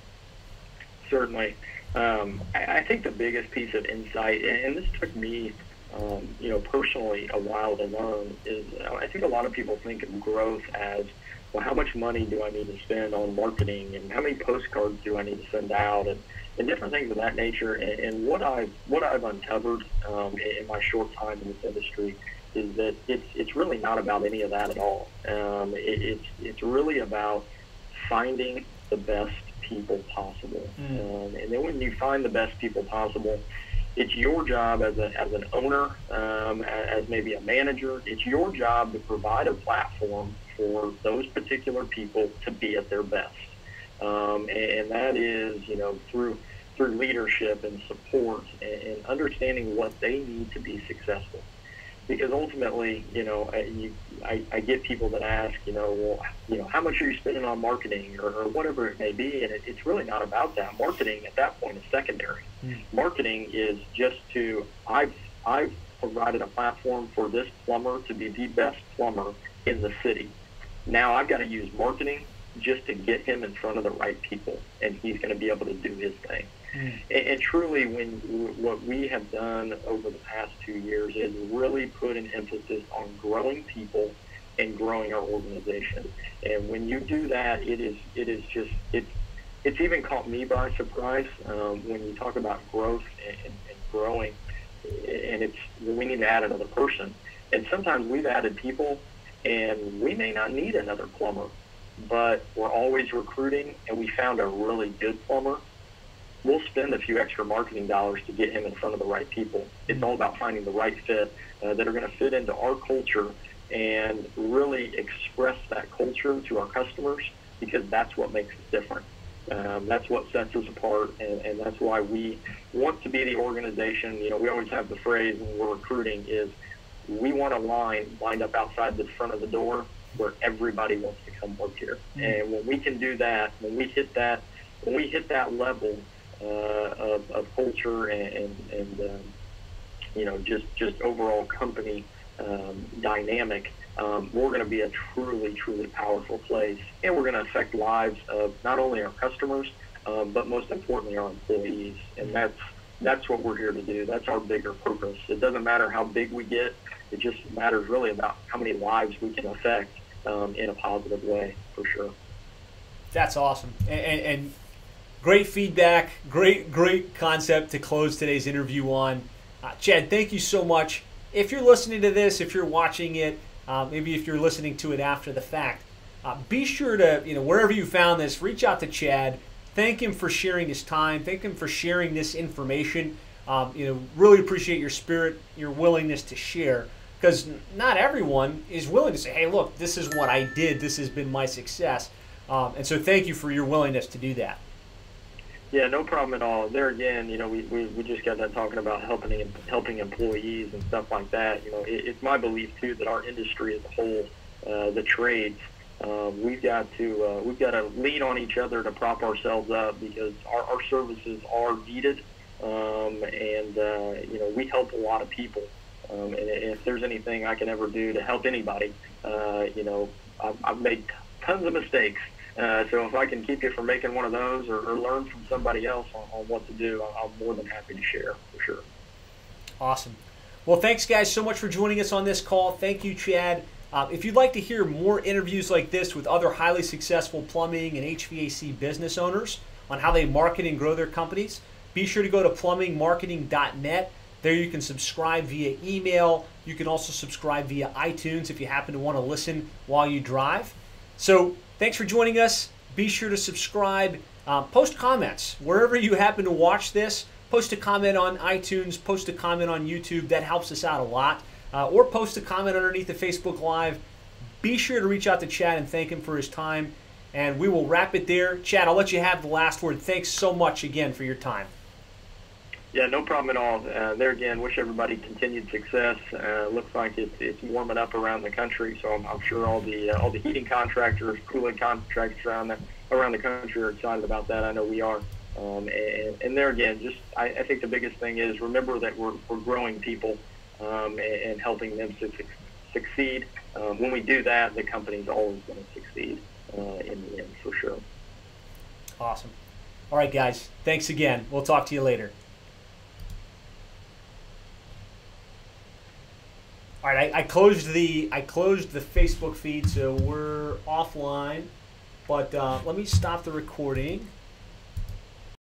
Certainly. I think the biggest piece of insight, and this took me personally a while to learn, is I think a lot of people think of growth as, well, how much money do I need to spend on marketing, and how many postcards do I need to send out, and different things of that nature. And what I've uncovered in my short time in this industry is that it's really not about any of that at all. It's really about finding the best people possible. And then when you find the best people possible, it's your job as an owner, as maybe a manager, it's your job to provide a platform for those particular people to be at their best. And that is, through leadership and support and understanding what they need to be successful. Because ultimately, I get people that ask, how much are you spending on marketing or whatever it may be, and it's really not about that. Marketing at that point is secondary. Marketing is just I've provided a platform for this plumber to be the best plumber in the city. Now I've got to use marketing just to get him in front of the right people, and he's going to be able to do his thing. And truly, what we have done over the past 2 years is really put an emphasis on growing people and growing our organization. And when you do that, it's even caught me by surprise when you talk about growth and growing, and we need to add another person. And sometimes we've added people, and we may not need another plumber, but we're always recruiting, and we found a really good plumber. We'll spend a few extra marketing dollars to get him in front of the right people. It's all about finding the right fit that are going to fit into our culture and really express that culture to our customers, because that's what makes us different. That's what sets us apart, and that's why we want to be the organization. We always have the phrase when we're recruiting is we want a line lined up outside the front of the door where everybody wants to come work here. And when we can do that, when we hit that level of culture and just overall company dynamic, we're going to be a truly, truly powerful place, and we're going to affect lives of not only our customers, but most importantly our employees. And that's what we're here to do. That's our bigger purpose. It doesn't matter how big we get. It just matters really about how many lives we can affect in a positive way, for sure. That's awesome. And great feedback, great concept to close today's interview on. Chad, thank you so much. If you're listening to this, if you're watching it, maybe if you're listening to it after the fact, be sure to, wherever you found this, reach out to Chad. Thank him for sharing his time. Thank him for sharing this information. Really appreciate your spirit, your willingness to share, because not everyone is willing to say, hey, look, this is what I did. This has been my success. And so thank you for your willingness to do that. Yeah, no problem at all. There again, we just got done talking about helping employees and stuff like that. It's my belief too that our industry as a whole, the trades, we've got to lean on each other to prop ourselves up, because our services are needed, and we help a lot of people. And if there's anything I can ever do to help anybody, I've made tons of mistakes. So if I can keep you from making one of those or learn from somebody else on what to do, I'm more than happy to share, for sure. Awesome. Well, thanks, guys, so much for joining us on this call. Thank you, Chad. If you'd like to hear more interviews like this with other highly successful plumbing and HVAC business owners on how they market and grow their companies, be sure to go to plumbingmarketing.net. There you can subscribe via email. You can also subscribe via iTunes if you happen to want to listen while you drive. So thanks for joining us. Be sure to subscribe. Post comments wherever you happen to watch this. Post a comment on iTunes. Post a comment on YouTube. That helps us out a lot. Or post a comment underneath the Facebook Live. Be sure to reach out to Chad and thank him for his time. And we will wrap it there. Chad, I'll let you have the last word. Thanks so much again for your time. Yeah, no problem at all. There again, wish everybody continued success. Looks like it's warming up around the country, so I'm sure all the heating contractors, cooling contractors around the country are excited about that. I know we are. And there again, just I think the biggest thing is remember that we're growing people and helping them succeed. When we do that, the company's always going to succeed in the end, for sure. Awesome. All right, guys. Thanks again. We'll talk to you later. All right, I closed the Facebook feed, so we're offline. But let me stop the recording.